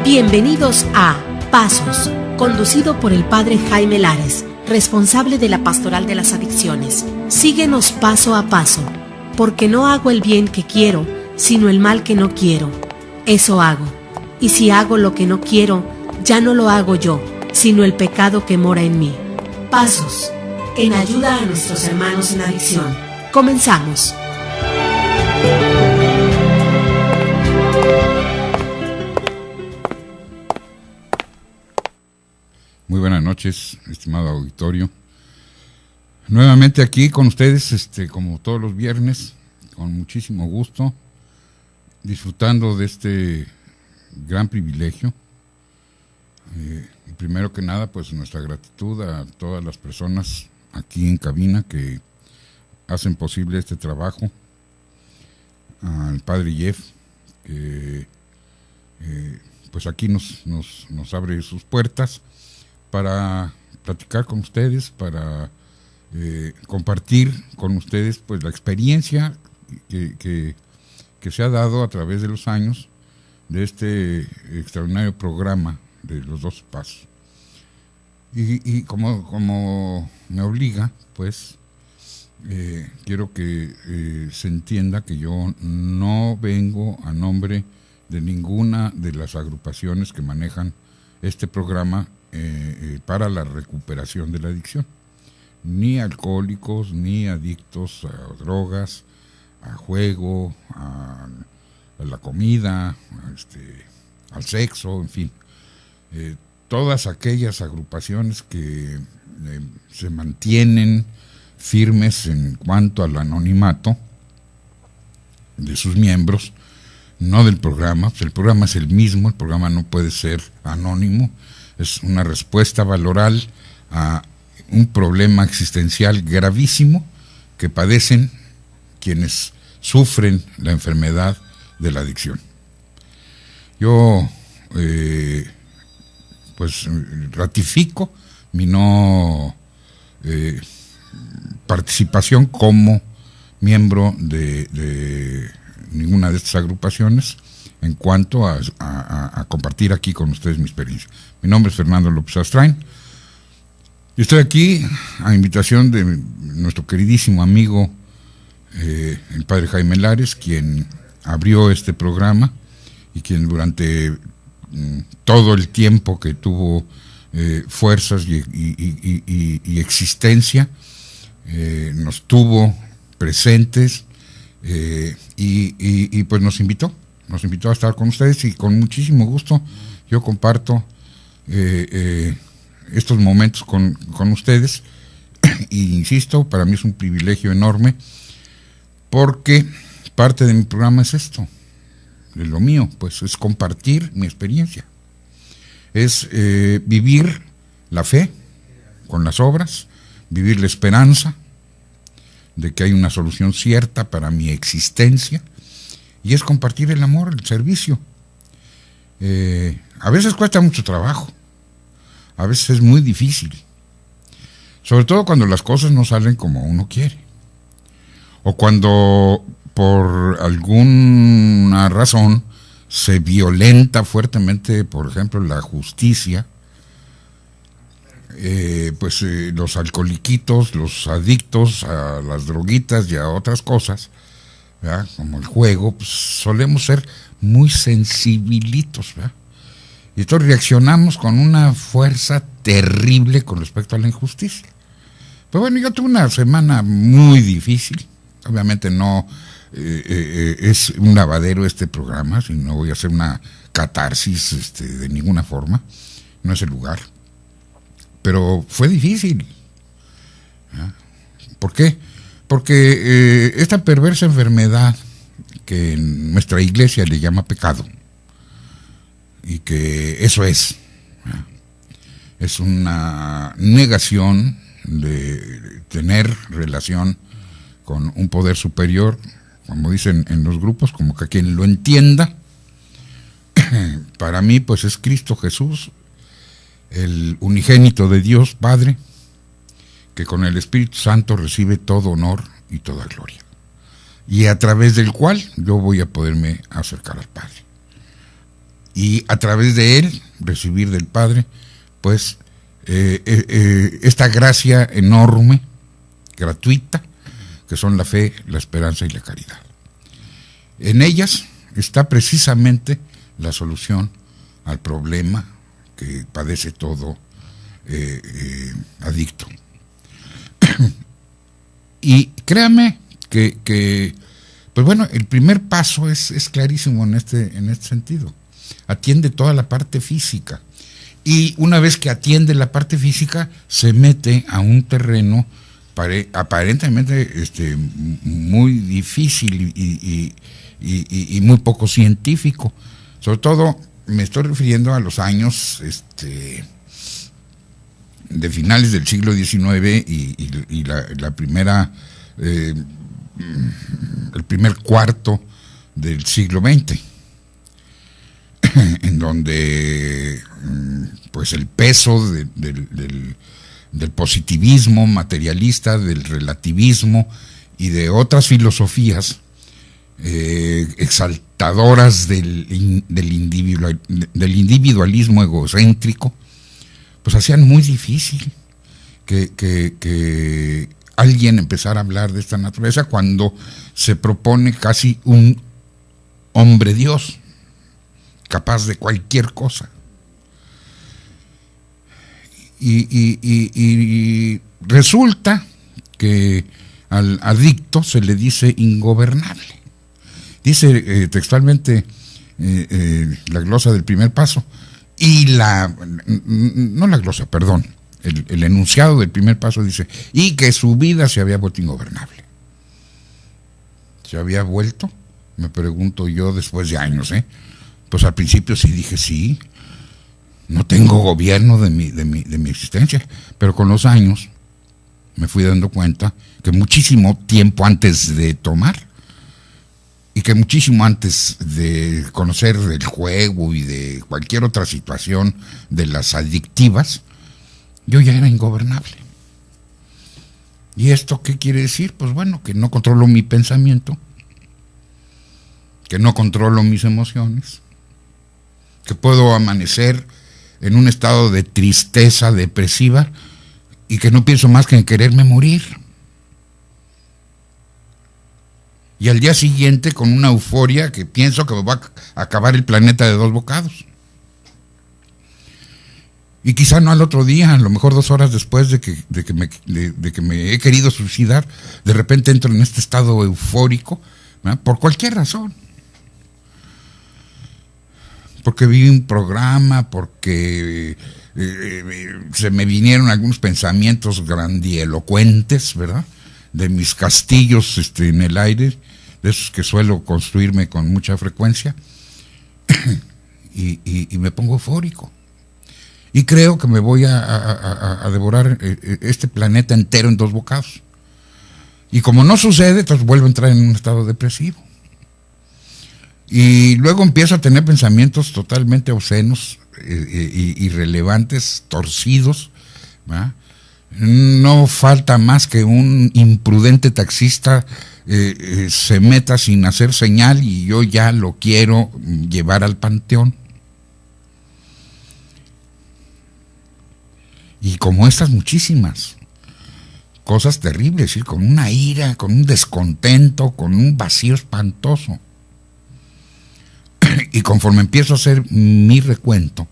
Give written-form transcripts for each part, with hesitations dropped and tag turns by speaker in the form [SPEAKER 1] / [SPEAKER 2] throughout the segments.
[SPEAKER 1] Bienvenidos a Pasos, conducido por el Padre Jaime Lares, responsable de la Pastoral de las Adicciones. Síguenos paso a paso, porque no hago el bien que quiero, sino el mal que no quiero. Eso hago. Y si hago lo que no quiero, ya no lo hago yo, sino el pecado que mora en mí. Pasos, en ayuda a nuestros hermanos en adicción. Comenzamos.
[SPEAKER 2] Muy buenas noches, estimado auditorio. Nuevamente aquí con ustedes, como todos los viernes, con muchísimo gusto, disfrutando de este gran privilegio. Y primero que nada, pues nuestra gratitud a todas las personas aquí en cabina que hacen posible este trabajo. Al Padre Jeff, que pues aquí nos abre sus puertas para platicar con ustedes, para compartir con ustedes pues la experiencia que se ha dado a través de los años de este extraordinario programa de los 12 Pasos. Y como me obliga, pues quiero que se entienda que yo no vengo a nombre de ninguna de las agrupaciones que manejan este programa para la recuperación de la adicción, ni alcohólicos, ni adictos a drogas, a juego, a la comida, al sexo, en fin, todas aquellas agrupaciones que se mantienen firmes en cuanto al anonimato de sus miembros, no del programa. Pues el programa es el mismo, el programa no puede ser anónimo. Es una respuesta valoral a un problema existencial gravísimo que padecen quienes sufren la enfermedad de la adicción. Yo, pues, ratifico mi no participación como miembro de ninguna de estas agrupaciones en cuanto a compartir aquí con ustedes mi experiencia. Mi nombre es Fernando López Astrain y estoy aquí a invitación de nuestro queridísimo amigo el Padre Jaime Lares, quien abrió este programa y quien durante todo el tiempo que tuvo fuerzas y existencia nos tuvo presentes y pues nos invitó a estar con ustedes, y con muchísimo gusto yo comparto estos momentos con ustedes. Y insisto, para mí es un privilegio enorme, porque parte de mi programa es esto, de lo mío, pues es compartir mi experiencia, es vivir la fe con las obras, vivir la esperanza de que hay una solución cierta para mi existencia, y es compartir el amor, el servicio. A veces cuesta mucho trabajo, a veces es muy difícil, sobre todo cuando las cosas no salen como uno quiere, o cuando por alguna razón se violenta fuertemente, por ejemplo, la justicia. Los alcoholiquitos, los adictos a las droguitas y a otras cosas, ¿verdad?, como el juego, pues solemos ser muy sensibilitos, ¿verdad? Y entonces reaccionamos con una fuerza terrible con respecto a la injusticia. Pero bueno, yo tuve una semana muy difícil. Obviamente no es un lavadero este programa, si no voy a hacer una catarsis de ninguna forma, no es el lugar. Pero fue difícil. ¿Ah? ¿Por qué? Porque esta perversa enfermedad que en nuestra iglesia le llama pecado, y que eso es una negación de tener relación con un poder superior, como dicen en los grupos, como que quien lo entienda. Para mí, pues es Cristo Jesús, el unigénito de Dios Padre, que con el Espíritu Santo recibe todo honor y toda gloria, y a través del cual yo voy a poderme acercar al Padre. y a través de él recibir del Padre, pues, esta gracia enorme, gratuita, que son la fe, la esperanza y la caridad. En ellas está precisamente la solución al problema que padece todo adicto. Y créame que pues bueno, el primer paso es clarísimo en este sentido. Atiende toda la parte física. Y una vez que atiende la parte física, se mete a un terreno aparentemente muy difícil y muy poco científico. Sobre todo me estoy refiriendo a los años de finales del siglo XIX y la primera, el primer cuarto del siglo XX, en donde pues el peso del positivismo materialista, del relativismo y de otras filosofías exaltadoras del individualismo egocéntrico, pues hacían muy difícil que alguien empezara a hablar de esta naturaleza cuando se propone casi un hombre Dios, capaz de cualquier cosa. Y resulta que al adicto se le dice ingobernable. Dice textualmente la glosa del primer paso, y no la glosa, perdón, el enunciado del primer paso dice, y que su vida se había vuelto ingobernable. ¿Se había vuelto? Me pregunto yo después de años, Pues al principio sí dije sí, no tengo gobierno de mi existencia, pero con los años me fui dando cuenta que muchísimo tiempo antes de tomar y que muchísimo antes de conocer el juego y de cualquier otra situación de las adictivas, yo ya era ingobernable. ¿Y esto qué quiere decir? Pues bueno, que no controlo mi pensamiento, que no controlo mis emociones, que puedo amanecer en un estado de tristeza depresiva y que no pienso más que en quererme morir. Y al día siguiente con una euforia que pienso que me va a acabar el planeta de 2 bocados. Y quizá no al otro día, a lo mejor 2 horas después de que me he querido suicidar, de repente entro en este estado eufórico, ¿verdad? Por cualquier razón. Porque vi un programa, porque se me vinieron algunos pensamientos grandielocuentes, ¿verdad? De mis castillos en el aire, de esos que suelo construirme con mucha frecuencia, y me pongo eufórico. Y creo que me voy a devorar este planeta entero en 2 bocados. Y como no sucede, entonces vuelvo a entrar en un estado depresivo. Y luego empiezo a tener pensamientos totalmente obscenos, irrelevantes, torcidos, ¿verdad? No falta más que un imprudente taxista se meta sin hacer señal y yo ya lo quiero llevar al panteón. Y como estas muchísimas cosas terribles, ¿sí? Con una ira, con un descontento, con un vacío espantoso. Y conforme empiezo a hacer mi recuento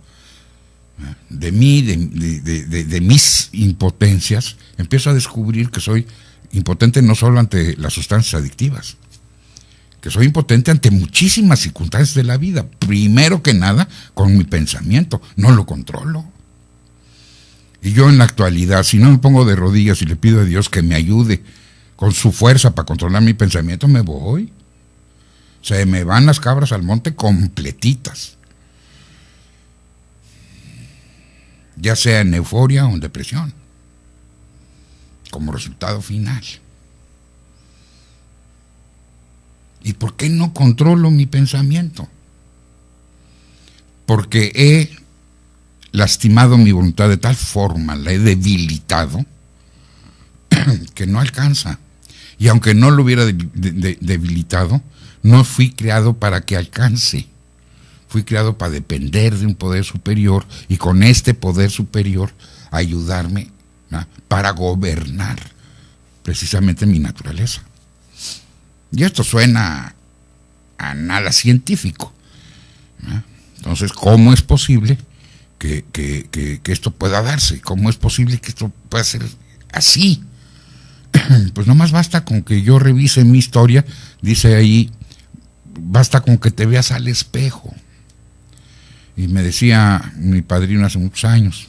[SPEAKER 2] de mí, de mis impotencias, empiezo a descubrir que soy impotente no solo ante las sustancias adictivas, que soy impotente ante muchísimas circunstancias de la vida. Primero que nada, con mi pensamiento, no lo controlo. Y yo en la actualidad, si no me pongo de rodillas y le pido a Dios que me ayude con su fuerza para controlar mi pensamiento, me voy. Se me van las cabras al monte completitas. Ya sea en euforia o en depresión. Como resultado final. ¿Y por qué no controlo mi pensamiento? Porque he lastimado mi voluntad de tal forma, la he debilitado, que no alcanza. Y aunque no lo hubiera debilitado, no fui creado para que alcance. Fui creado para depender de un poder superior y con este poder superior ayudarme, ¿no?, para gobernar precisamente mi naturaleza. Y esto suena a nada científico, ¿no? Entonces, ¿cómo es posible que esto pueda darse? ¿Cómo es posible que esto pueda ser así? Pues nomás basta con que yo revise mi historia, dice ahí, basta con que te veas al espejo. Y me decía mi padrino hace muchos años,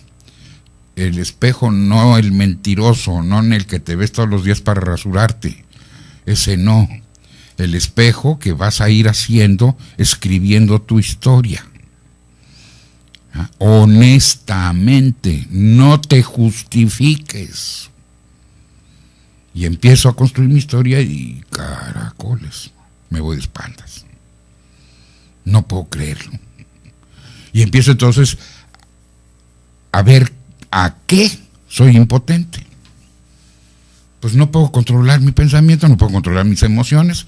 [SPEAKER 2] el espejo no el mentiroso, no en el que te ves todos los días para rasurarte, ese no, el espejo que vas a ir haciendo, escribiendo tu historia. Honestamente, no te justifiques. Y empiezo a construir mi historia y caracoles, me voy de espaldas. No puedo creerlo. Y empiezo entonces a ver a qué soy impotente. Pues no puedo controlar mi pensamiento, no puedo controlar mis emociones,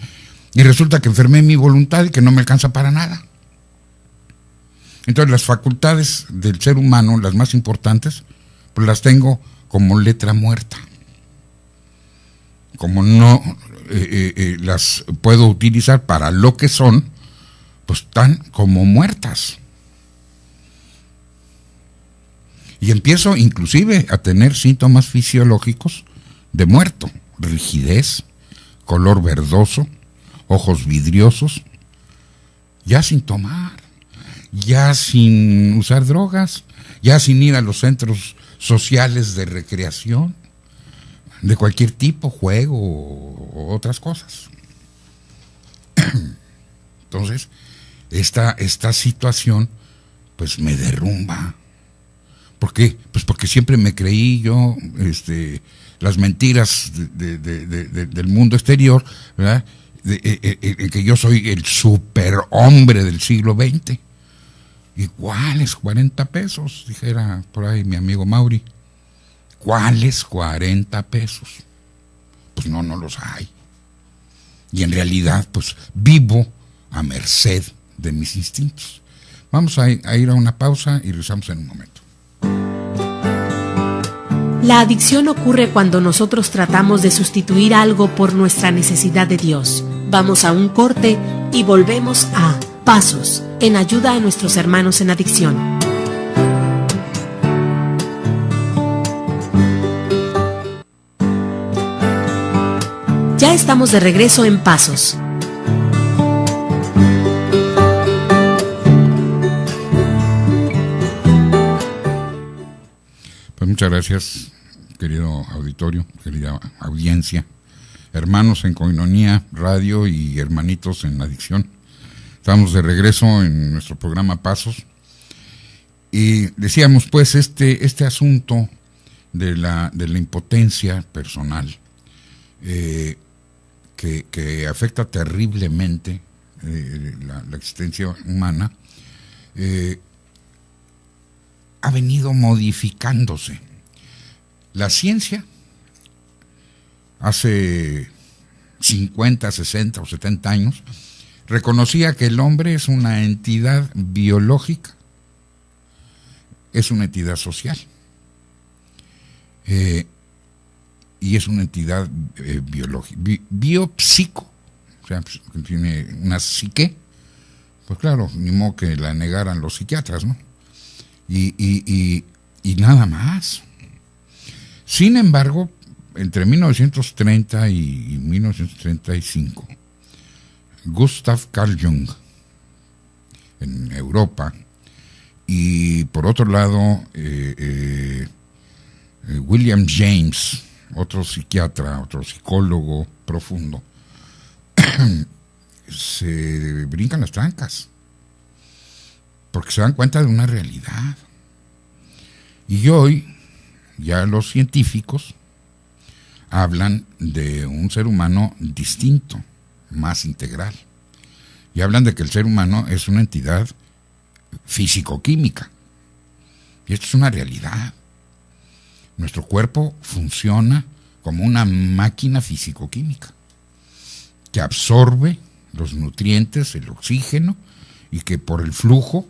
[SPEAKER 2] y resulta que enfermé mi voluntad y que no me alcanza para nada. Entonces las facultades del ser humano, las más importantes, pues las tengo como letra muerta. Como no las puedo utilizar para lo que son, pues están como muertas. Y empiezo inclusive a tener síntomas fisiológicos de muerto, rigidez, color verdoso, ojos vidriosos, ya sin tomar, ya sin usar drogas, ya sin ir a los centros sociales de recreación, de cualquier tipo, juego o otras cosas. Entonces, esta situación pues me derrumba. ¿Por qué? Pues porque siempre me creí yo las mentiras del mundo exterior, ¿verdad? Que yo soy el superhombre del siglo XX. ¿Y cuáles 40 pesos? Dijera por ahí mi amigo Mauri. ¿Cuáles 40 pesos? Pues no los hay. Y en realidad, pues vivo a merced de mis instintos. Vamos a ir a una pausa y regresamos en un momento.
[SPEAKER 1] La adicción ocurre cuando nosotros tratamos de sustituir algo por nuestra necesidad de Dios. Vamos a un corte y volvemos a Pasos, en ayuda a nuestros hermanos en adicción. Ya estamos de regreso en Pasos.
[SPEAKER 2] Pues muchas gracias, querido auditorio, querida audiencia, hermanos en Koinonía Radio y hermanitos en adicción. Estamos de regreso en nuestro programa Pasos y decíamos pues este asunto de la impotencia personal que afecta terriblemente la existencia humana, ha venido modificándose. La ciencia hace 50, 60 o 70 años reconocía que el hombre es una entidad biológica, es una entidad social, y es una entidad biológica, biopsico, o sea, tiene una psique, pues claro, ni modo que la negaran los psiquiatras, ¿no? Y nada más. Sin embargo, entre 1930 y 1935, Gustav Carl Jung, en Europa, y por otro lado, William James, otro psiquiatra, otro psicólogo profundo, se brincan las trancas, porque se dan cuenta de una realidad. Y hoy, ya los científicos hablan de un ser humano distinto, más integral. Y hablan de que el ser humano es una entidad físico-química. Y esto es una realidad. Nuestro cuerpo funciona como una máquina físico-química que absorbe los nutrientes, el oxígeno, y que por el flujo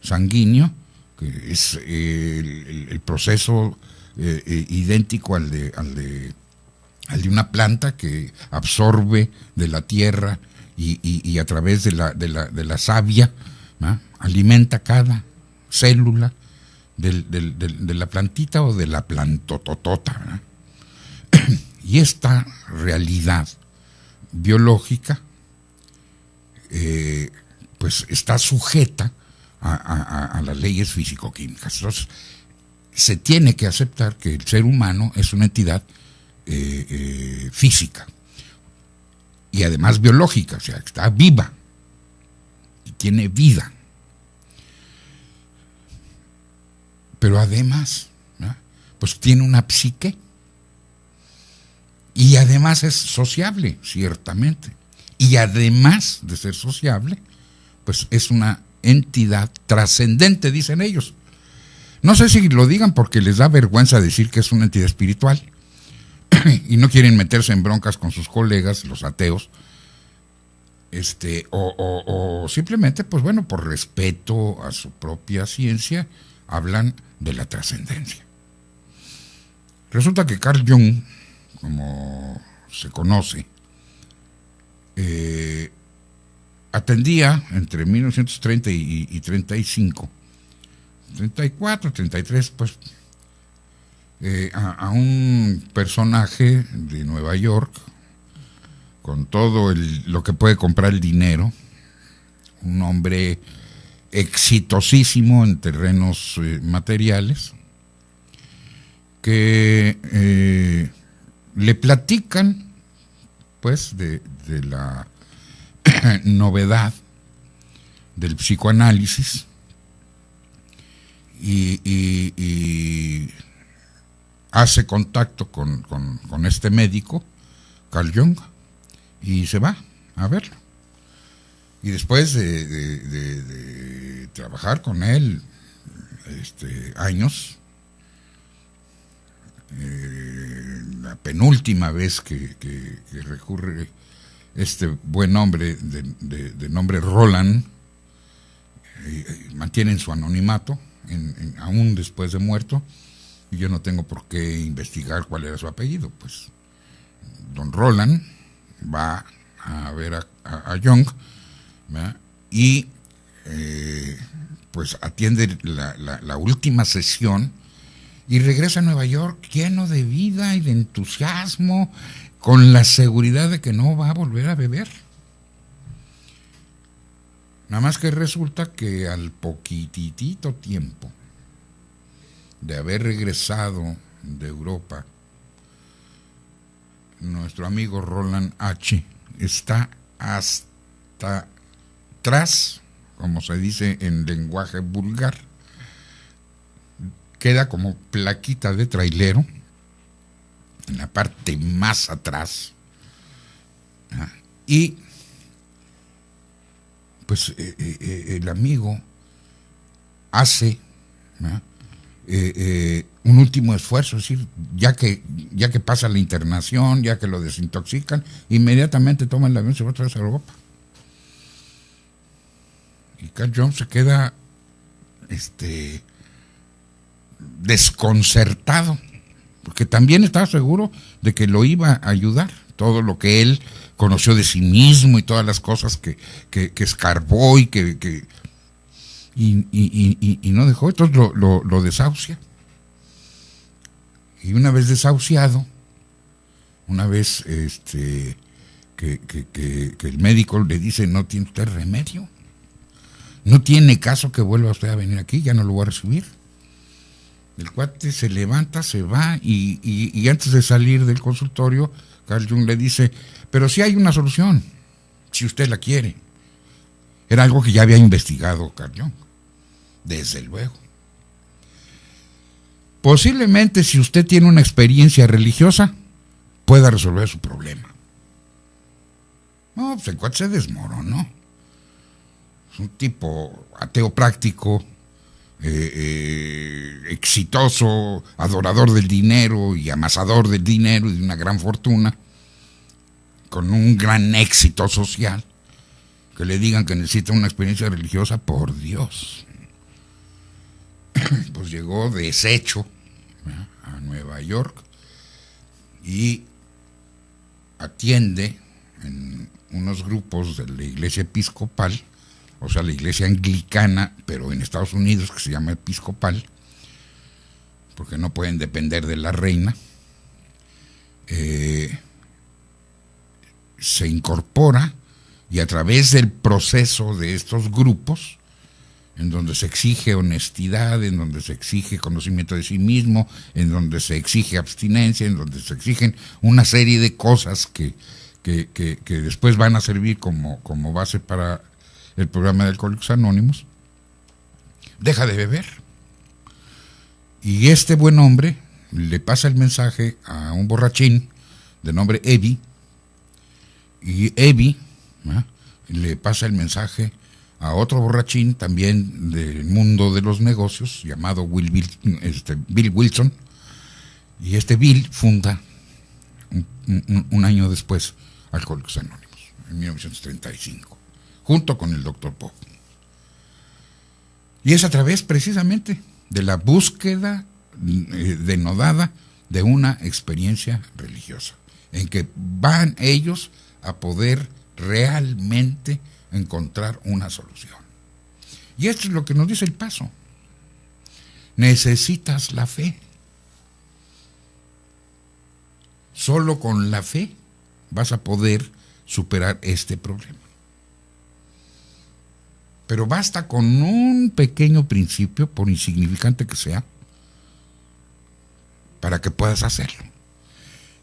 [SPEAKER 2] sanguíneo, que es el proceso idéntico al de una planta que absorbe de la tierra y a través de la savia, ¿no?, alimenta cada célula de la plantita o de la plantototota, ¿no? Y esta realidad biológica pues está sujeta a las leyes físico-químicas. Entonces, se tiene que aceptar que el ser humano es una entidad física y además biológica, o sea, está viva y tiene vida. Pero además, ¿no?, pues tiene una psique y además es sociable, ciertamente. Y además de ser sociable, pues es una entidad trascendente, dicen ellos. No sé si lo digan porque les da vergüenza decir que es una entidad espiritual y no quieren meterse en broncas con sus colegas, los ateos, o simplemente, pues bueno, por respeto a su propia ciencia, hablan de la trascendencia. Resulta que Carl Jung, como se conoce, atendía entre 1930 y 35, 34, 33, pues, a un personaje de Nueva York con todo lo que puede comprar el dinero, un hombre exitosísimo en terrenos materiales, que le platican pues de la novedad del psicoanálisis y hace contacto con este médico, Carl Jung, y se va a verlo. Y después de trabajar con él años, la penúltima vez que recurre este buen hombre de nombre Roland, mantienen su anonimato aún después de muerto, y yo no tengo por qué investigar cuál era su apellido. Pues don Roland va a ver a Jung, ¿verdad?, y pues atiende la última sesión y regresa a Nueva York lleno de vida y de entusiasmo, con la seguridad de que no va a volver a beber. Nada más que resulta que al poquitito tiempo de haber regresado de Europa, nuestro amigo Roland H. está hasta atrás, como se dice en lenguaje vulgar, queda como plaquita de trailero en la parte más atrás, ¿ah? Y pues el amigo hace, ¿ah?, un último esfuerzo, es decir, ya que pasa la internación, ya que lo desintoxican, inmediatamente toma el avión y se va otra vez a Europa. Y Carl Jung se queda desconcertado, porque también estaba seguro de que lo iba a ayudar. Todo lo que él conoció de sí mismo y todas las cosas que escarbó y y no dejó, entonces lo desahucia. Y una vez desahuciado, una vez que el médico le dice: no tiene usted remedio, no tiene caso que vuelva usted a venir aquí, ya no lo voy a recibir. El cuate se levanta, se va y antes de salir del consultorio, Carl Jung le dice: pero sí hay una solución, si usted la quiere. Era algo que ya había investigado Carl Jung, desde luego. Posiblemente, si usted tiene una experiencia religiosa, pueda resolver su problema. No, pues el cuate se desmoronó. Es un tipo ateo práctico, exitoso, adorador del dinero y amasador del dinero y de una gran fortuna, con un gran éxito social, que le digan que necesita una experiencia religiosa, por Dios. Pues llegó deshecho, ¿verdad?, a Nueva York y atiende en unos grupos de la iglesia episcopal, o sea, la iglesia anglicana, pero en Estados Unidos, que se llama episcopal, porque no pueden depender de la reina. Se incorpora y a través del proceso de estos grupos, en donde se exige honestidad, en donde se exige conocimiento de sí mismo, en donde se exige abstinencia, en donde se exigen una serie de cosas que después van a servir como base para el programa de Alcohólicos Anónimos, deja de beber. Y este buen hombre le pasa el mensaje a un borrachín de nombre Evi, y Evi, ¿verdad?, le pasa el mensaje a otro borrachín también del mundo de los negocios llamado Bill Wilson, y este Bill funda un año después Alcohólicos Anónimos, en 1935, junto con el Dr. Pope. Y es a través precisamente de la búsqueda denodada de una experiencia religiosa, en que van ellos a poder realmente encontrar una solución. Y esto es lo que nos dice el paso. Necesitas la fe. Solo con la fe vas a poder superar este problema. Pero basta con un pequeño principio, por insignificante que sea, para que puedas hacerlo.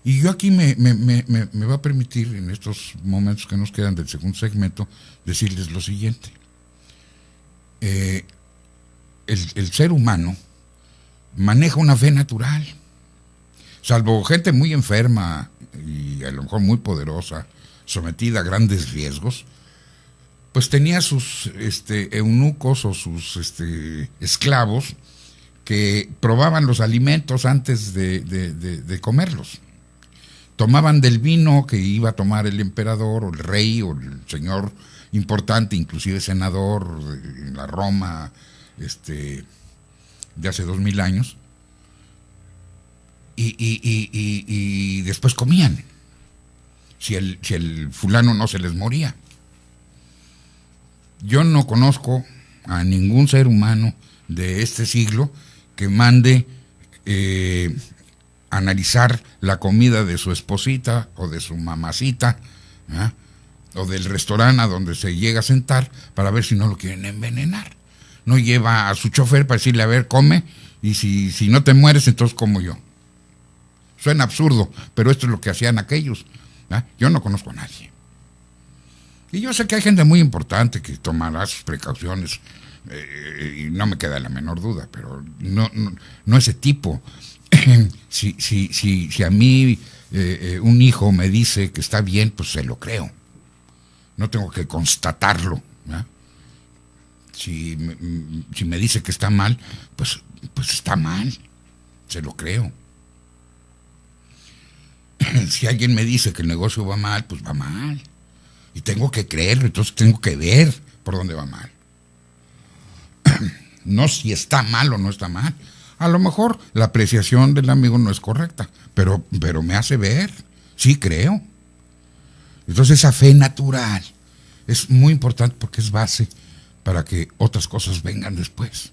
[SPEAKER 2] Y yo aquí me va a permitir, en estos momentos que nos quedan del segundo segmento, decirles lo siguiente. El ser humano maneja una fe natural. Salvo gente muy enferma y a lo mejor muy poderosa, sometida a grandes riesgos, pues tenía sus eunucos o sus esclavos que probaban los alimentos antes de comerlos. Tomaban del vino que iba a tomar el emperador o el rey o el señor importante, inclusive senador en la Roma de hace 2000 años, y después comían, si el fulano no se les moría. Yo no conozco a ningún ser humano de este siglo que mande analizar la comida de su esposita o de su mamacita, ¿eh?, o del restaurante a donde se llega a sentar para ver si no lo quieren envenenar. No lleva a su chofer para decirle, a ver, come, y si no te mueres, entonces como yo. Suena absurdo, pero esto es lo que hacían aquellos, ¿eh? Yo no conozco a nadie. Y yo sé que hay gente muy importante que tomará sus precauciones, y no me queda la menor duda, pero no ese tipo. Si a mí un hijo me dice que está bien, pues se lo creo. No tengo que constatarlo, ¿eh? Si me dice que está mal, pues está mal, se lo creo. Si alguien me dice que el negocio va mal, pues va mal. Y tengo que creerlo, entonces tengo que ver por dónde va mal. No si está mal o no está mal. A lo mejor la apreciación del amigo no es correcta, pero me hace ver, sí creo. Entonces esa fe natural es muy importante porque es base para que otras cosas vengan después.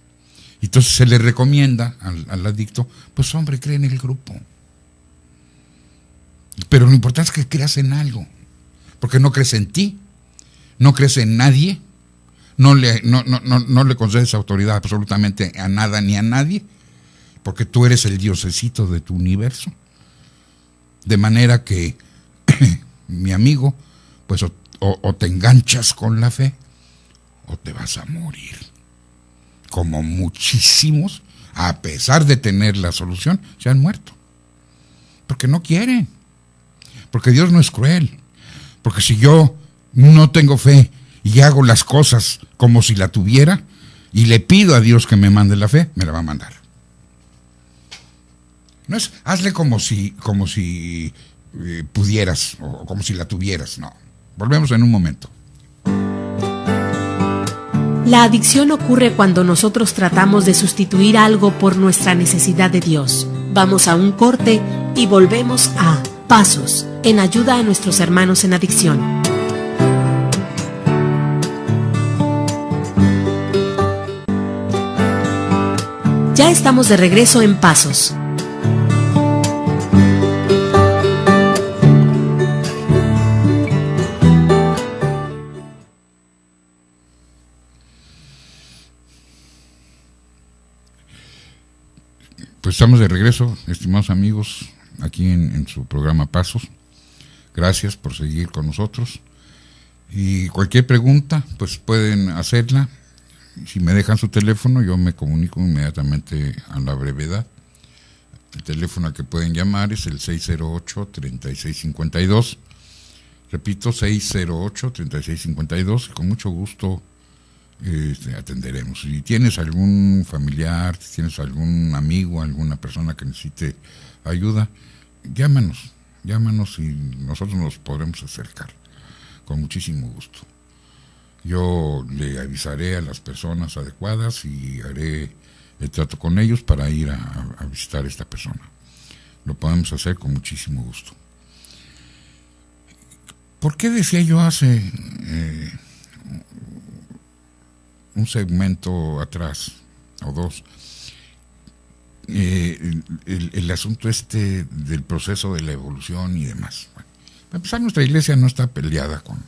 [SPEAKER 2] Entonces se le recomienda al adicto, pues hombre, cree en el grupo. Pero lo importante es que creas en algo, porque no crees en ti, no crees en nadie, no le concedes autoridad absolutamente a nada ni a nadie, porque tú eres el diosecito de tu universo. De manera que, mi amigo, pues o te enganchas con la fe, o te vas a morir. Como muchísimos, a pesar de tener la solución, se han muerto. Porque no quieren. Porque Dios no es cruel. Porque si yo no tengo fe y hago las cosas como si la tuviera, y le pido a Dios que me mande la fe, me la va a mandar. No es, hazle como si pudieras, o como si la tuvieras, no. Volvemos en un momento.
[SPEAKER 1] La adicción ocurre cuando nosotros tratamos de sustituir algo por nuestra necesidad de Dios. Vamos a un corte y volvemos a Pasos, en ayuda a nuestros hermanos en adicción. Ya estamos de regreso en Pasos.
[SPEAKER 2] Pues estamos de regreso, estimados amigos, aquí en su programa Pasos. Gracias por seguir con nosotros. Y cualquier pregunta, pues pueden hacerla. Si me dejan su teléfono, yo me comunico inmediatamente a la brevedad. El teléfono al que pueden llamar es el 608-3652. Repito, 608-3652. Con mucho gusto atenderemos. Si tienes algún familiar, si tienes algún amigo, alguna persona que necesite ayuda, llámanos y nosotros nos podremos acercar con muchísimo gusto. Yo le avisaré a las personas adecuadas y haré el trato con ellos para ir a visitar a esta persona. Lo podemos hacer con muchísimo gusto. ¿Por qué decía yo hace un segmento atrás o dos el asunto del proceso de la evolución y demás? Bueno, para empezar, nuestra iglesia no está peleada con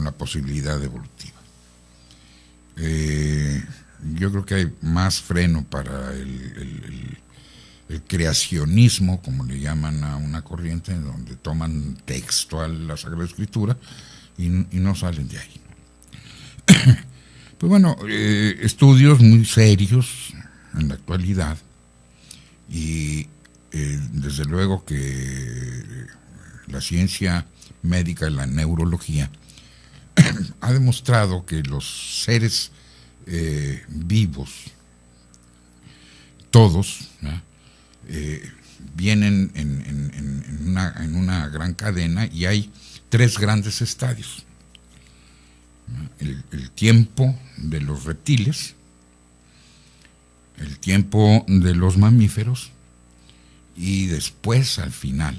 [SPEAKER 2] la posibilidad evolutiva. Yo creo que hay más freno para el creacionismo, como le llaman a una corriente, donde toman textual la Sagrada Escritura y no salen de ahí. Pues bueno, estudios muy serios en la actualidad y desde luego que la ciencia médica y la neurología ha demostrado que los seres vivos, todos, vienen en una gran cadena y hay tres grandes estadios. El tiempo de los reptiles, el tiempo de los mamíferos y después, al final,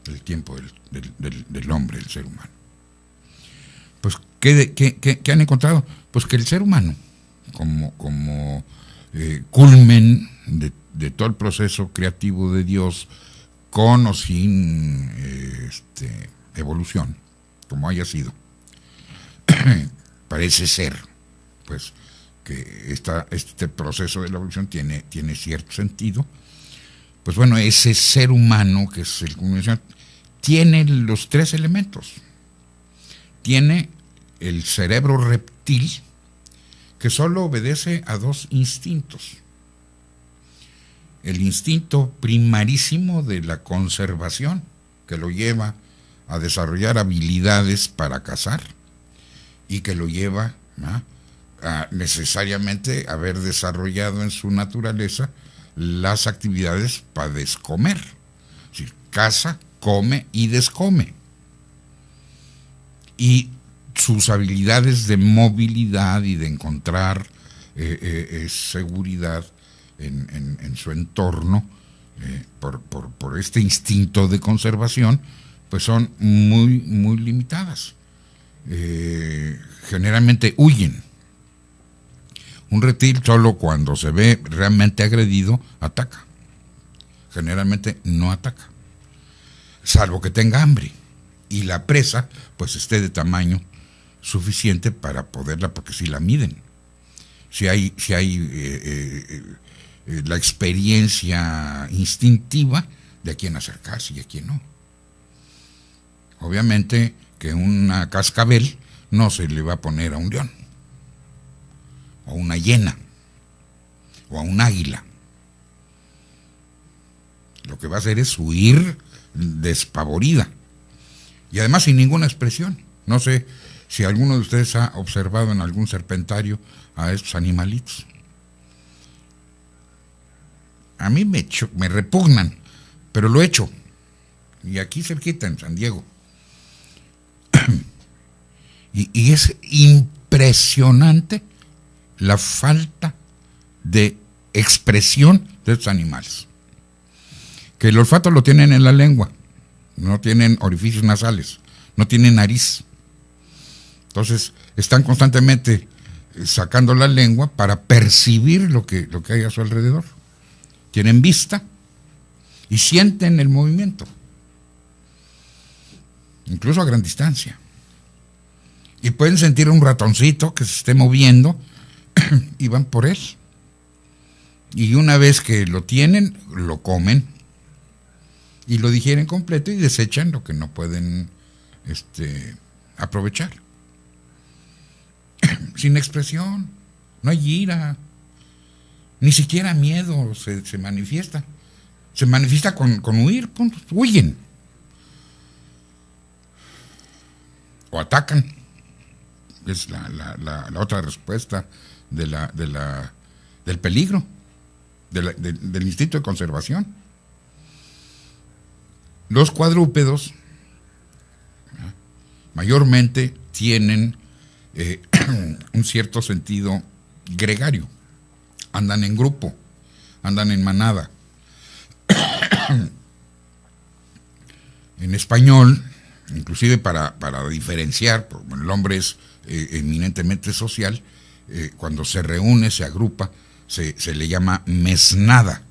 [SPEAKER 2] el tiempo del hombre, el ser humano. Pues, ¿qué han encontrado? Pues que el ser humano, como culmen de todo el proceso creativo de Dios, con o sin evolución, como haya sido, parece ser, pues, que este proceso de la evolución tiene cierto sentido. Pues bueno, ese ser humano, que es el culmen, tiene los tres elementos. Tiene el cerebro reptil, que solo obedece a dos instintos. El instinto primarísimo de la conservación, que lo lleva a desarrollar habilidades para cazar, y que lo lleva a necesariamente haber desarrollado en su naturaleza las actividades para descomer. Es decir, caza, come y descome. Y sus habilidades de movilidad y de encontrar seguridad en su entorno, por este instinto de conservación, pues son muy, muy limitadas. Generalmente huyen. Un reptil solo cuando se ve realmente agredido ataca. Generalmente no ataca, salvo que tenga hambre y la presa pues esté de tamaño suficiente para poderla, porque si la miden, si hay la experiencia instintiva de a quién acercarse y a quién no. Obviamente que una cascabel no se le va a poner a un león, o a una hiena, o a un águila. Lo que va a hacer es huir despavorida, y además sin ninguna expresión. No sé si alguno de ustedes ha observado en algún serpentario a estos animalitos. A mí me repugnan, pero lo he hecho. Y aquí cerquita, en San Diego. Y es impresionante la falta de expresión de estos animales. Que el olfato lo tienen en la lengua, no tienen orificios nasales, no tienen nariz. Entonces están constantemente sacando la lengua para percibir lo que hay a su alrededor. Tienen vista y sienten el movimiento, incluso a gran distancia. Y pueden sentir un ratoncito que se esté moviendo y van por él. Y una vez que lo tienen, lo comen y lo digieren completo y desechan lo que no pueden aprovechar. Sin expresión, no hay ira, ni siquiera miedo se manifiesta. Se manifiesta con huir, punto. Huyen. O atacan. Es la otra respuesta del peligro, del instinto de conservación. Los cuadrúpedos mayormente tienen un cierto sentido gregario. Andan en grupo, andan en manada. En español, inclusive para diferenciar, porque el hombre es eminentemente social, cuando se reúne, se agrupa, se le llama mesnada.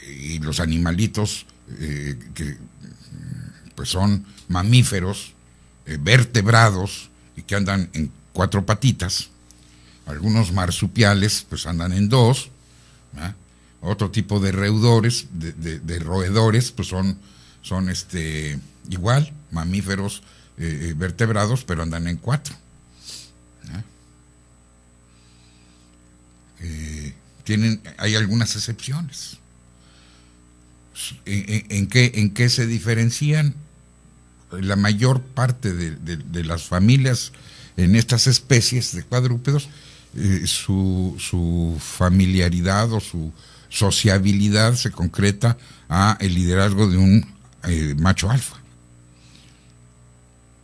[SPEAKER 2] Y los animalitos que pues son mamíferos, vertebrados y que andan en 4 patitas. Algunos marsupiales pues andan en 2, ¿verdad? Otro tipo de roedores, de roedores, pues son igual, mamíferos vertebrados, pero andan en 4. Hay algunas excepciones. ¿En qué se diferencian? La mayor parte de las familias en estas especies de cuadrúpedos, su familiaridad o su sociabilidad se concreta a el liderazgo de un macho alfa.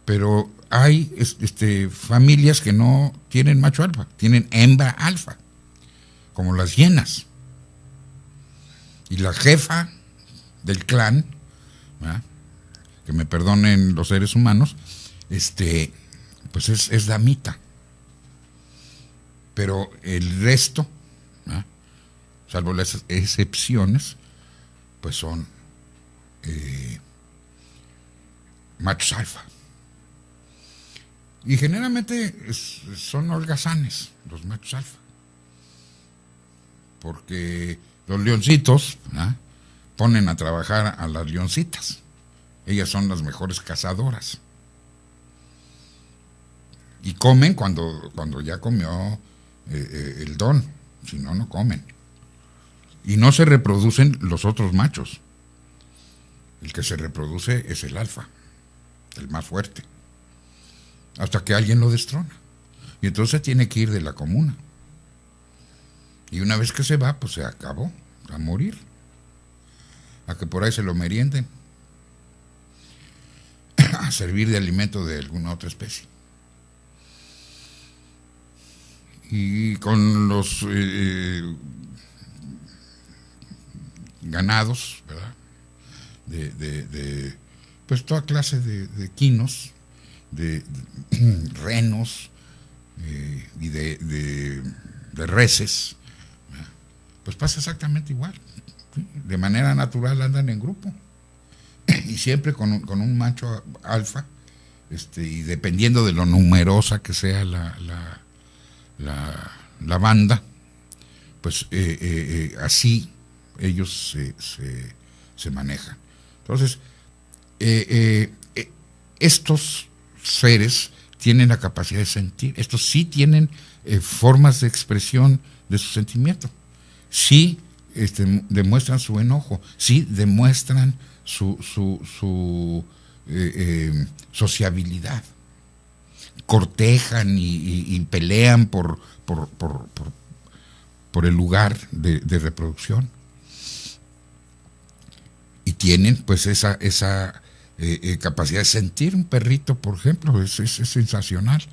[SPEAKER 2] Pero hay familias que no tienen macho alfa, tienen hembra alfa, como las hienas. Y la jefa del clan, ¿verdad?, que me perdonen los seres humanos, pues es damita. Pero el resto, ¿verdad?, salvo las excepciones, pues son machos alfa. Y generalmente son holgazanes los machos alfa. Porque los leoncitos, ¿verdad?, ponen a trabajar a las leoncitas. Ellas son las mejores cazadoras. Y comen cuando ya comió el don. Si no, no comen. Y no se reproducen los otros machos. El que se reproduce es el alfa, el más fuerte. Hasta que alguien lo destrona. Y entonces tiene que ir de la comuna. Y una vez que se va, pues se acabó, a morir. A que por ahí se lo merienden. A servir de alimento de alguna otra especie. Y con los ganados, ¿verdad?, de pues toda clase de quinos, de renos y de reses, ¿verdad?, pues pasa exactamente igual. ¿Sí? De manera natural andan en grupo. Y siempre con un macho alfa, y dependiendo de lo numerosa que sea la banda, pues así ellos se manejan. Entonces, estos seres tienen la capacidad de sentir. Estos sí tienen formas de expresión de su sentimiento. Sí demuestran su enojo, sí demuestran su sociabilidad. Cortejan y pelean por el lugar de reproducción. Y tienen pues esa capacidad de sentir. Un perrito, por ejemplo, es sensacional.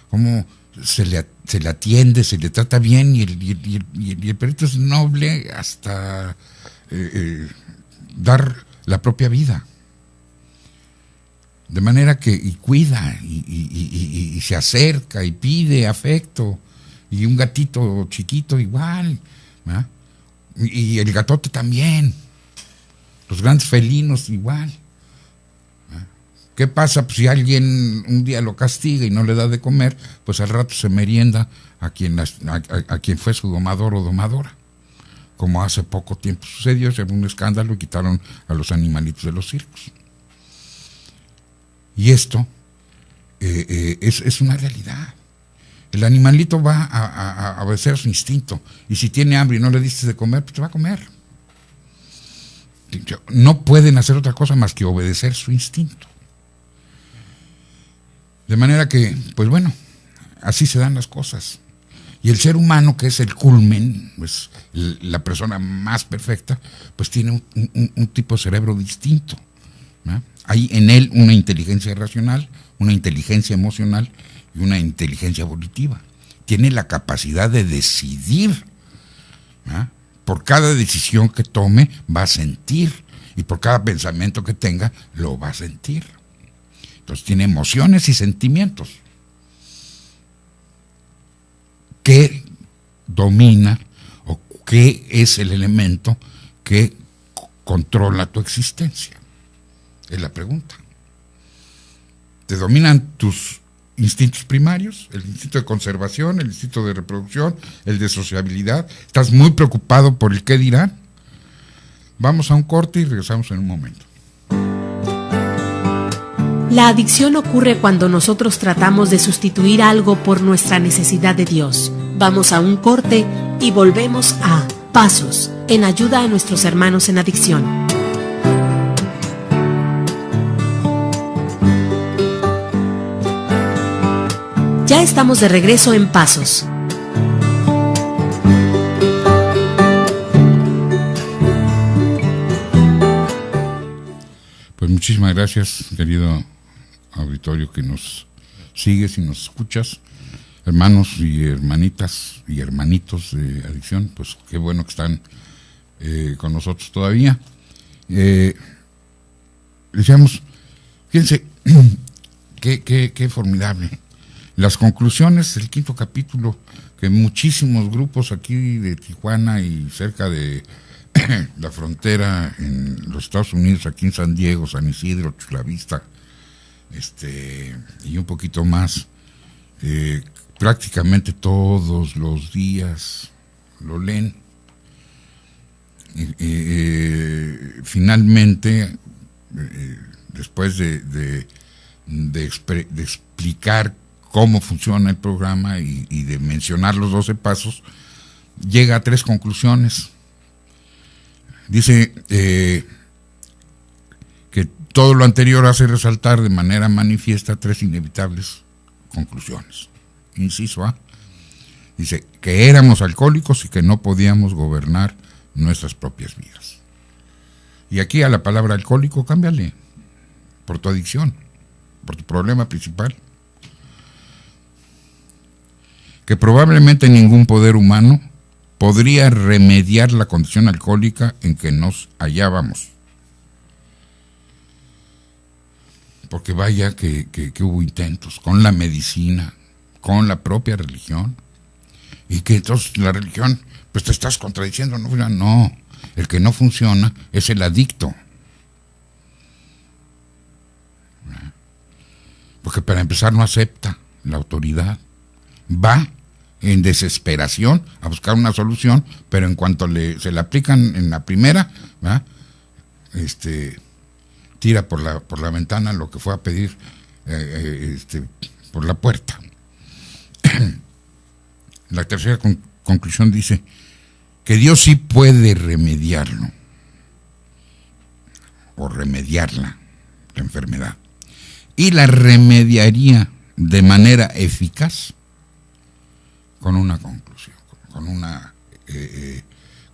[SPEAKER 2] Cómo se le atiende, se le trata bien, y el perrito es noble hasta dar la propia vida. De manera que cuida y se acerca y pide afecto, y un gatito chiquito igual, ¿verdad? Y el gatote también, los grandes felinos igual. ¿Qué pasa? Pues si alguien un día lo castiga y no le da de comer, pues al rato se merienda a quien fue su domador o domadora. Como hace poco tiempo sucedió, se un escándalo y quitaron a los animalitos de los circos. Y esto es una realidad. El animalito va a obedecer su instinto, y si tiene hambre y no le diste de comer, pues te va a comer. No pueden hacer otra cosa más que obedecer su instinto. De manera que, pues bueno, así se dan las cosas. Y el ser humano, que es el culmen, pues la persona más perfecta, pues tiene un tipo de cerebro distinto, ¿no? Hay en él una inteligencia racional, una inteligencia emocional y una inteligencia evolutiva. Tiene la capacidad de decidir, ¿no? Por cada decisión que tome va a sentir, y por cada pensamiento que tenga lo va a sentir. Entonces tiene emociones y sentimientos. ¿Qué domina o qué es el elemento que controla tu existencia? Es la pregunta. ¿Te dominan tus instintos primarios? El instinto de conservación, el instinto de reproducción, el de sociabilidad. ¿Estás muy preocupado por el qué dirán? Vamos a un corte y regresamos en un momento.
[SPEAKER 1] La adicción ocurre cuando nosotros tratamos de sustituir algo por nuestra necesidad de Dios. Vamos a un corte y volvemos a Pasos, en ayuda a nuestros hermanos en adicción. Ya estamos de regreso en Pasos.
[SPEAKER 2] Pues muchísimas gracias, querido auditorio que nos sigues y nos escuchas, hermanos y hermanitas y hermanitos de adicción, pues qué bueno que están con nosotros todavía. Decíamos, fíjense, qué formidable. Las conclusiones del 5º capítulo, que muchísimos grupos aquí de Tijuana y cerca de la frontera en los Estados Unidos, aquí en San Diego, San Isidro, Chula Vista, y un poquito más, prácticamente todos los días lo leen. Finalmente, después de explicar cómo funciona el programa y de mencionar los 12 pasos, llega a 3 conclusiones. Dice que todo lo anterior hace resaltar de manera manifiesta 3 inevitables conclusiones. Inciso A. Dice que éramos alcohólicos y que no podíamos gobernar nuestras propias vidas. Y aquí a la palabra alcohólico cámbiale por tu adicción, por tu problema principal. Que probablemente ningún poder humano podría remediar la condición alcohólica en que nos hallábamos. Porque vaya que hubo intentos con la medicina, con la propia religión, y que entonces la religión, pues te estás contradiciendo, no, el que no funciona es el adicto. Porque para empezar no acepta la autoridad, va en desesperación a buscar una solución, pero en cuanto se le aplican en la primera, ¿verdad? Tira por la ventana lo que fue a pedir por la puerta. La tercera conclusión dice que Dios sí puede remediarlo o remediarla, la enfermedad, y la remediaría de manera eficaz con una conclusión, con una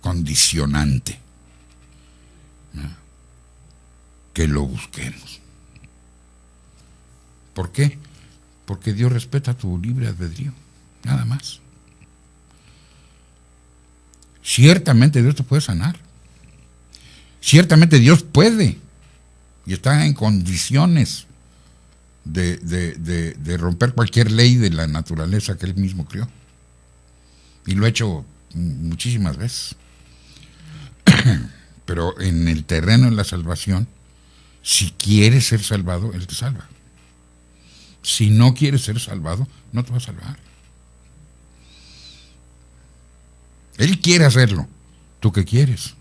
[SPEAKER 2] condicionante, ¿no? Que lo busquemos. ¿Por qué? Porque Dios respeta tu libre albedrío. nada más. Ciertamente Dios te puede sanar. Ciertamente Dios puede y está en condiciones de romper cualquier ley de la naturaleza que Él mismo creó. Y lo ha hecho muchísimas veces. Pero en el terreno de la salvación, si quieres ser salvado, Él te salva. Si no quieres ser salvado, no te va a salvar. Él quiere hacerlo. ¿Tú qué quieres?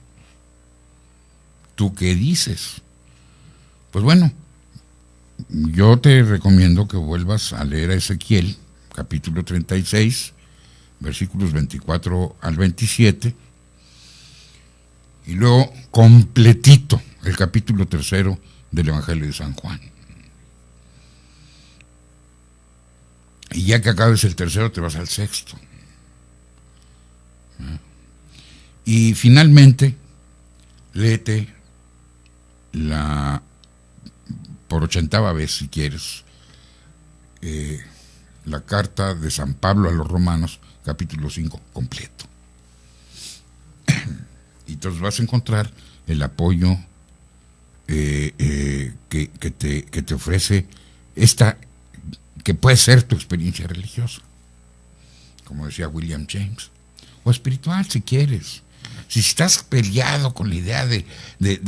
[SPEAKER 2] ¿Tú qué dices? Pues bueno, yo te recomiendo que vuelvas a leer a Ezequiel, capítulo 36, versículos 24 al 27, y luego completito el capítulo 3 del Evangelio de San Juan. Y ya que acabes el 3, te vas al 6. Y finalmente, léete por 80ª vez, si quieres, la carta de San Pablo a los Romanos, capítulo 5, completo. Y entonces vas a encontrar el apoyo que te ofrece esta, que puede ser tu experiencia religiosa, como decía William James, o espiritual si quieres. Si estás peleado con la idea de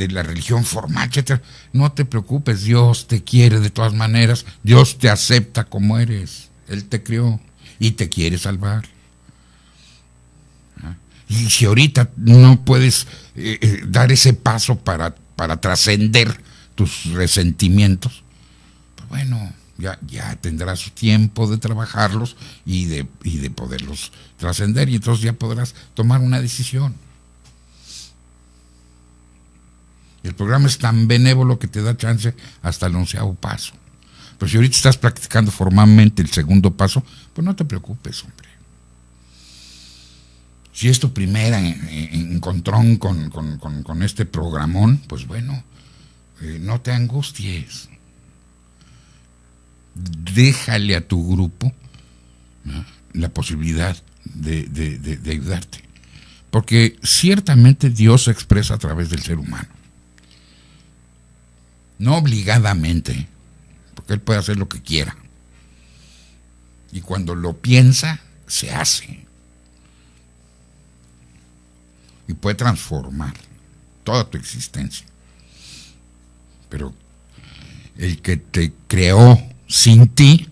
[SPEAKER 2] la religión formal, etcétera, no te preocupes, Dios te quiere de todas maneras, Dios te acepta como eres, Él te creó y te quiere salvar. Y si ahorita no puedes dar ese paso para trascender tus resentimientos, pues bueno, ya tendrás tiempo de trabajarlos y de poderlos trascender, y entonces ya podrás tomar una decisión. El programa es tan benévolo que te da chance hasta el 11º paso. Pero si ahorita estás practicando formalmente el 2º paso, pues no te preocupes, hombre. Si es tu primera encontrón con este programón, pues bueno, no te angusties. Déjale a tu grupo, ¿no?, la posibilidad de ayudarte. Porque ciertamente Dios se expresa a través del ser humano. No obligadamente, porque Él puede hacer lo que quiera. Y cuando lo piensa, se hace. Y puede transformar toda tu existencia. Pero el que te creó sin ti,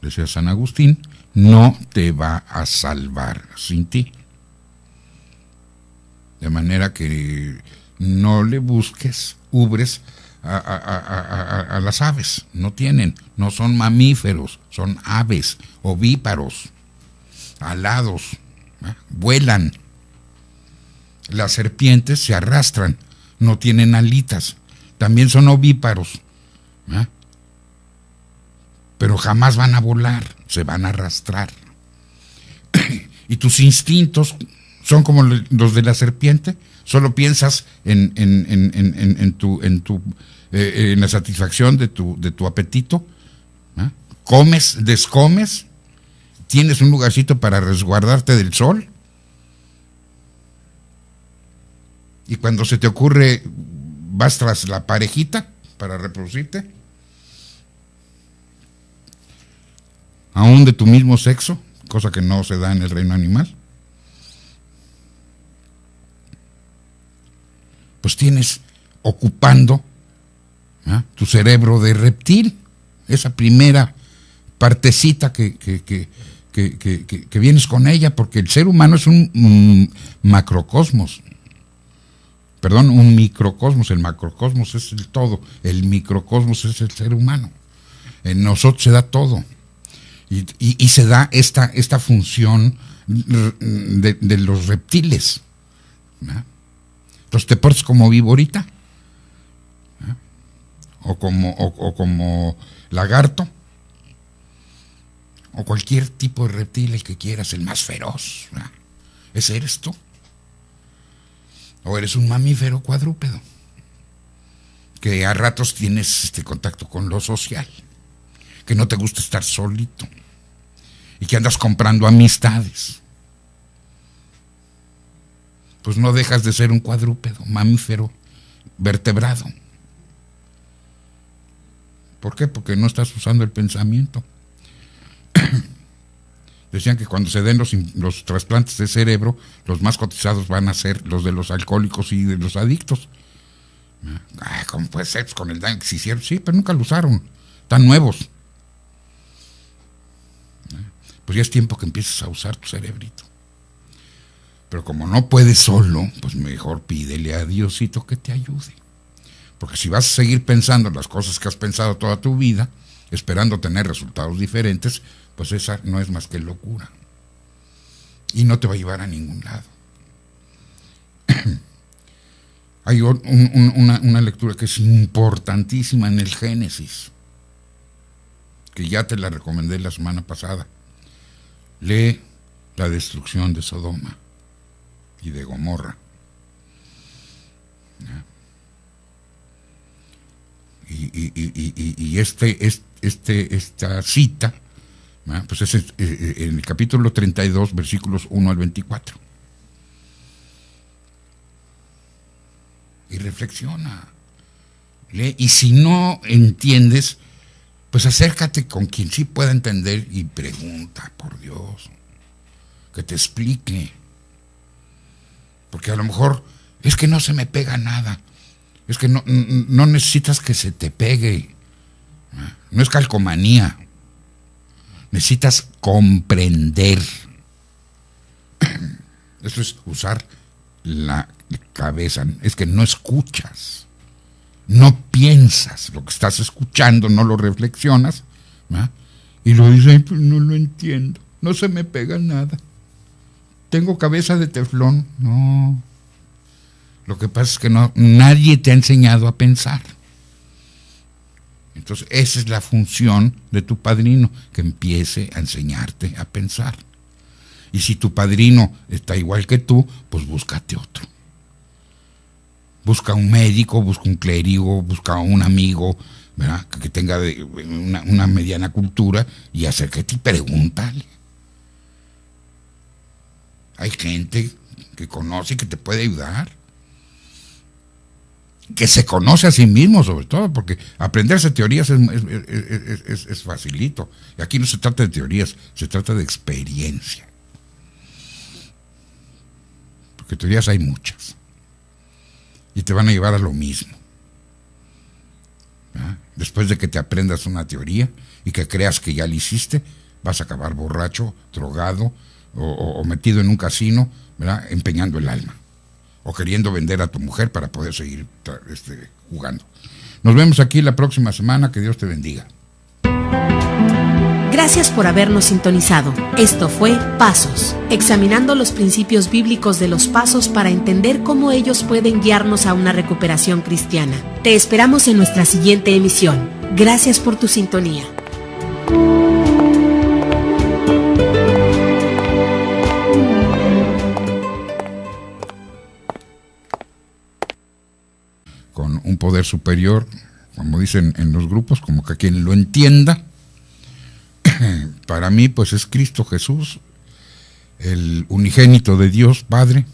[SPEAKER 2] decía San Agustín, no te va a salvar sin ti. De manera que no le busques ubres a las aves. No son mamíferos, son aves, ovíparos, alados, vuelan. Las serpientes se arrastran, no tienen alitas, también son ovíparos, pero jamás van a volar, se van a arrastrar. Y tus instintos son como los de la serpiente, solo piensas en la satisfacción de tu apetito, comes, descomes, tienes un lugarcito para resguardarte del sol, y cuando se te ocurre vas tras la parejita para reproducirte, aún de tu mismo sexo, cosa que no se da en el reino animal. Pues tienes ocupando tu cerebro de reptil, esa primera partecita que vienes con ella, porque el ser humano es un macrocosmos. Perdón, un microcosmos. El macrocosmos es el todo, el microcosmos es el ser humano. En nosotros se da todo. Y se da esta función de los reptiles. Entonces te portas como víborita, o como lagarto, o cualquier tipo de reptil, el que quieras, el más feroz. Ese eres tú. O eres un mamífero cuadrúpedo, que a ratos tienes contacto con lo social, que no te gusta estar solito. y que andas comprando amistades, pues no dejas de ser un cuadrúpedo, mamífero, vertebrado. ¿Por qué? Porque no estás usando el pensamiento. Decían que cuando se den los trasplantes de cerebro, los más cotizados van a ser los de los alcohólicos y de los adictos. ¿Cómo puede ser? Pues con el daño que se hicieron. Sí, pero nunca lo usaron. Están nuevos. Pues ya es tiempo que empieces a usar tu cerebrito. Pero como no puedes solo, pues mejor pídele a Diosito que te ayude. Porque si vas a seguir pensando las cosas que has pensado toda tu vida, esperando tener resultados diferentes, pues esa no es más que locura. Y no te va a llevar a ningún lado. Hay una lectura que es importantísima en el Génesis, que ya te la recomendé la semana pasada. Lee la destrucción de Sodoma y de Gomorra. Y esta cita, pues es en el capítulo 32, versículos 1 al 24. Y reflexiona, lee, y si no entiendes, pues acércate con quien sí pueda entender y pregunta, por Dios, que te explique. Porque a lo mejor es que no se me pega nada. Es que no necesitas que se te pegue. No es calcomanía. Necesitas comprender. Eso es usar la cabeza. Es que no escuchas. No piensas. Lo que estás escuchando no lo reflexionas. Y lo dices, pues no lo entiendo. No se me pega nada. Tengo cabeza de teflón. No. Lo que pasa es que nadie te ha enseñado a pensar. Entonces, esa es la función de tu padrino, que empiece a enseñarte a pensar. Y si tu padrino está igual que tú, pues búscate otro. Busca un médico, busca un clérigo, busca un amigo, ¿verdad?, que tenga una mediana cultura, y acércate y pregúntale. Hay gente que conoce y que te puede ayudar, que se conoce a sí mismo, sobre todo, porque aprenderse teorías es facilito. Y aquí no se trata de teorías, se trata de experiencia. Porque teorías hay muchas. Y te van a llevar a lo mismo. Después de que te aprendas una teoría y que creas que ya la hiciste, vas a acabar borracho, drogado o metido en un casino, ¿verdad?, empeñando el alma. O queriendo vender a tu mujer para poder seguir jugando. Nos vemos aquí la próxima semana. Que Dios te bendiga.
[SPEAKER 1] Gracias por habernos sintonizado. Esto fue Pasos, examinando los principios bíblicos de los pasos para entender cómo ellos pueden guiarnos a una recuperación cristiana. Te esperamos en nuestra siguiente emisión. Gracias por tu sintonía.
[SPEAKER 2] Con un poder superior, como dicen en los grupos, como que quien lo entienda, para mí pues es Cristo Jesús, el unigénito de Dios Padre,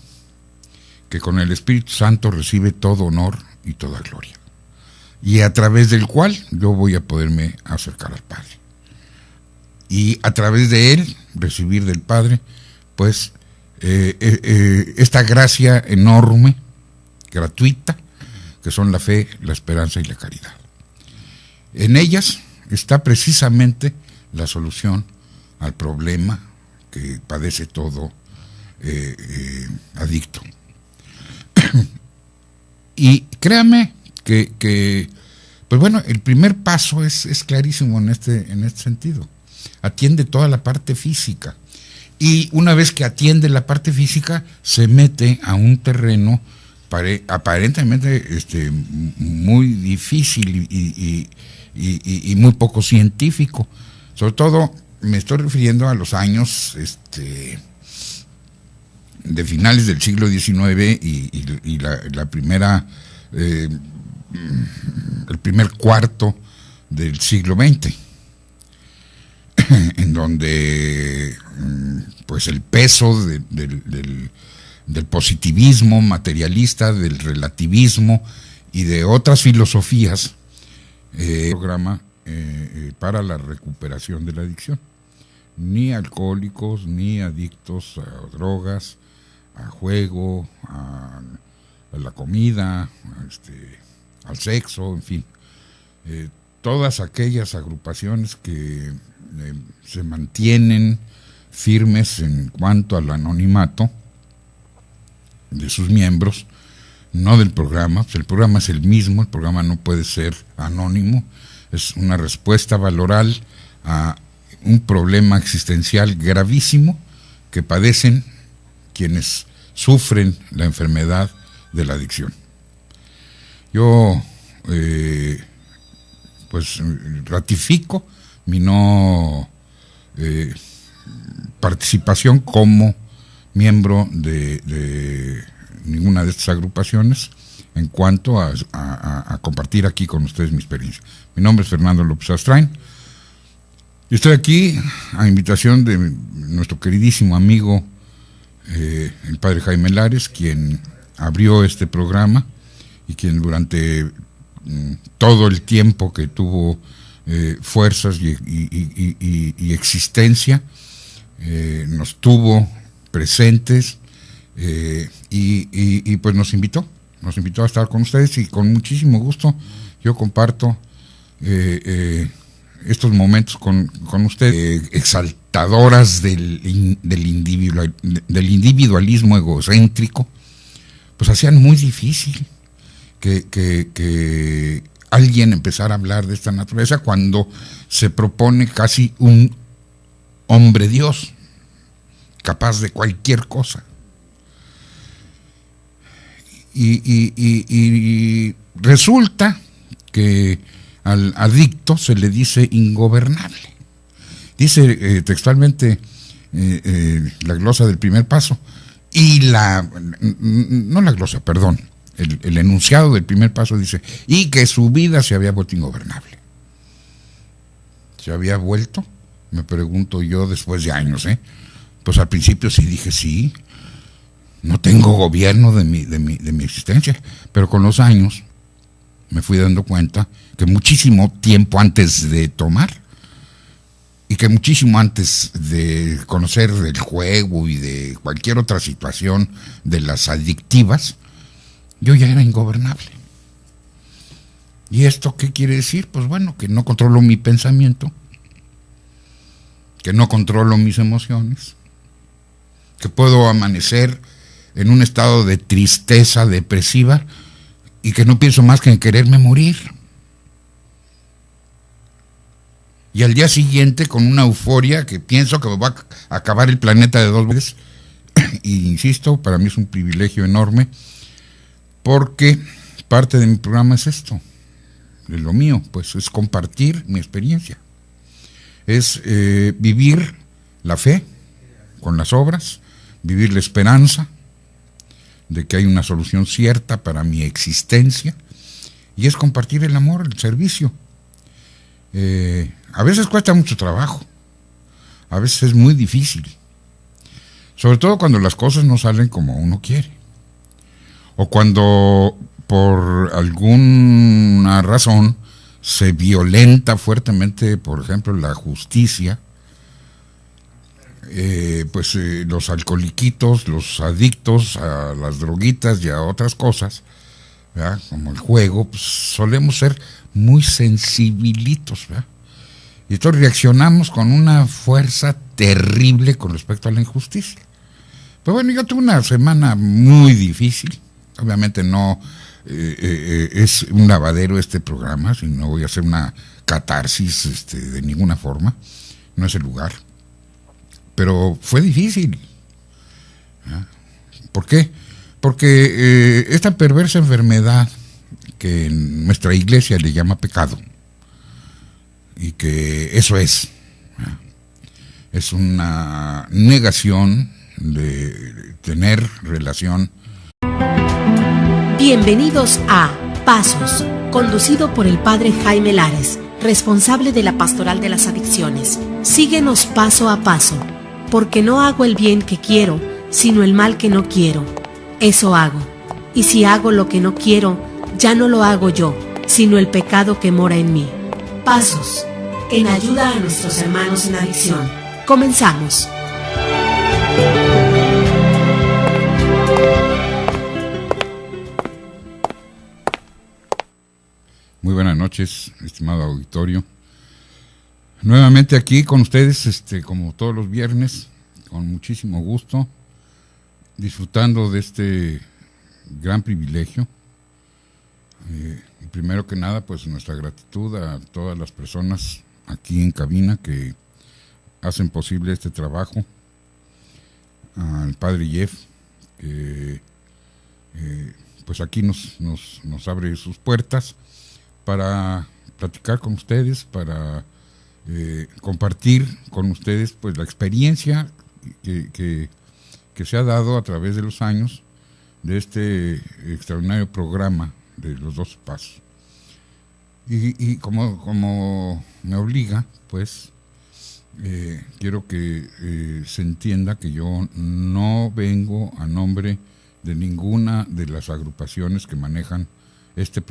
[SPEAKER 2] que con el Espíritu Santo recibe todo honor y toda gloria, y a través del cual yo voy a poderme acercar al Padre, y a través de él recibir del Padre pues esta gracia enorme, gratuita, que son la fe, la esperanza y la caridad. En ellas está precisamente la solución al problema que padece todo adicto. Y créame que pues bueno, el primer paso es clarísimo en este sentido. Atiende toda la parte física. Y una vez que atiende la parte física, se mete a un terreno aparentemente muy difícil y muy poco científico. Sobre todo me estoy refiriendo a los años de finales del siglo XIX y la primera el primer cuarto del siglo XX. en donde pues el peso del positivismo materialista, del relativismo y de otras filosofías, programa para la recuperación de la adicción. Ni alcohólicos, ni adictos a drogas, a juego, a la comida, al sexo, en fin. Todas aquellas agrupaciones que se mantienen firmes en cuanto al anonimato de sus miembros, no del programa, pues el programa es el mismo, el programa no puede ser anónimo, es una respuesta valoral a un problema existencial gravísimo que padecen quienes sufren la enfermedad de la adicción. Yo pues ratifico mi no participación como miembro de ninguna de estas agrupaciones en cuanto a compartir aquí con ustedes mi experiencia. Mi nombre es Fernando López Astrain y estoy aquí a invitación de nuestro queridísimo amigo el padre Jaime Lares, quien abrió este programa y quien durante todo el tiempo que tuvo fuerzas y existencia nos tuvo presentes y pues nos invitó a estar con ustedes, y con muchísimo gusto yo comparto estos momentos con ustedes, exaltadoras del individualismo egocéntrico, pues hacían muy difícil que alguien empezara a hablar de esta naturaleza cuando se propone casi un hombre Dios, capaz de cualquier cosa. Y resulta que al adicto se le dice ingobernable. Dice textualmente la glosa del primer paso, y no la glosa, perdón, el enunciado del primer paso dice, y que su vida se había vuelto ingobernable. ¿Se había vuelto? Me pregunto yo después de años, Pues al principio sí dije sí, no tengo gobierno de mi existencia, pero con los años me fui dando cuenta que muchísimo tiempo antes de tomar y que muchísimo antes de conocer del juego y de cualquier otra situación de las adictivas, yo ya era ingobernable. ¿Y esto qué quiere decir? Pues bueno, que no controlo mi pensamiento, que no controlo mis emociones, que puedo amanecer en un estado de tristeza depresiva y que no pienso más que en quererme morir. Y al día siguiente, con una euforia, que pienso que me va a acabar el planeta de 2 veces. Y insisto, para mí es un privilegio enorme, porque parte de mi programa es esto, de lo mío, pues es compartir mi experiencia. Es vivir la fe con las obras, vivir la esperanza de que hay una solución cierta para mi existencia, y es compartir el amor, el servicio. A veces cuesta mucho trabajo, a veces es muy difícil, sobre todo cuando las cosas no salen como uno quiere, o cuando por alguna razón se violenta fuertemente, por ejemplo, la justicia. Los alcoholiquitos, los adictos a las droguitas y a otras cosas, ¿verdad?, como el juego, pues solemos ser muy sensibilitos, ¿verdad? Y entonces reaccionamos con una fuerza terrible con respecto a la injusticia. Pero bueno, yo tuve una semana muy difícil. Obviamente no es un lavadero este programa, sino voy a hacer una catarsis de ninguna forma, no es el lugar. Pero fue difícil. ¿Por qué? Porque esta perversa enfermedad que en nuestra iglesia le llama pecado, y que eso es una negación de tener relación.
[SPEAKER 1] Bienvenidos a Pasos, conducido por el padre Jaime Lares, responsable de la Pastoral de las Adicciones. Síguenos paso a paso, porque no hago el bien que quiero, sino el mal que no quiero. Eso hago. Y si hago lo que no quiero, ya no lo hago yo, sino el pecado que mora en mí. Pasos en ayuda a nuestros hermanos en adicción. Comenzamos.
[SPEAKER 2] Muy buenas noches, estimado auditorio. Nuevamente aquí con ustedes, como todos los viernes, con muchísimo gusto, disfrutando de este gran privilegio. Y primero que nada, pues nuestra gratitud a todas las personas aquí en cabina que hacen posible este trabajo. Al padre Jeff, que pues aquí nos abre sus puertas para platicar con ustedes, para compartir con ustedes pues la experiencia que se ha dado a través de los años de este extraordinario programa de los 12 pasos. Y como me obliga, pues quiero que se entienda que yo no vengo a nombre de ninguna de las agrupaciones que manejan este programa.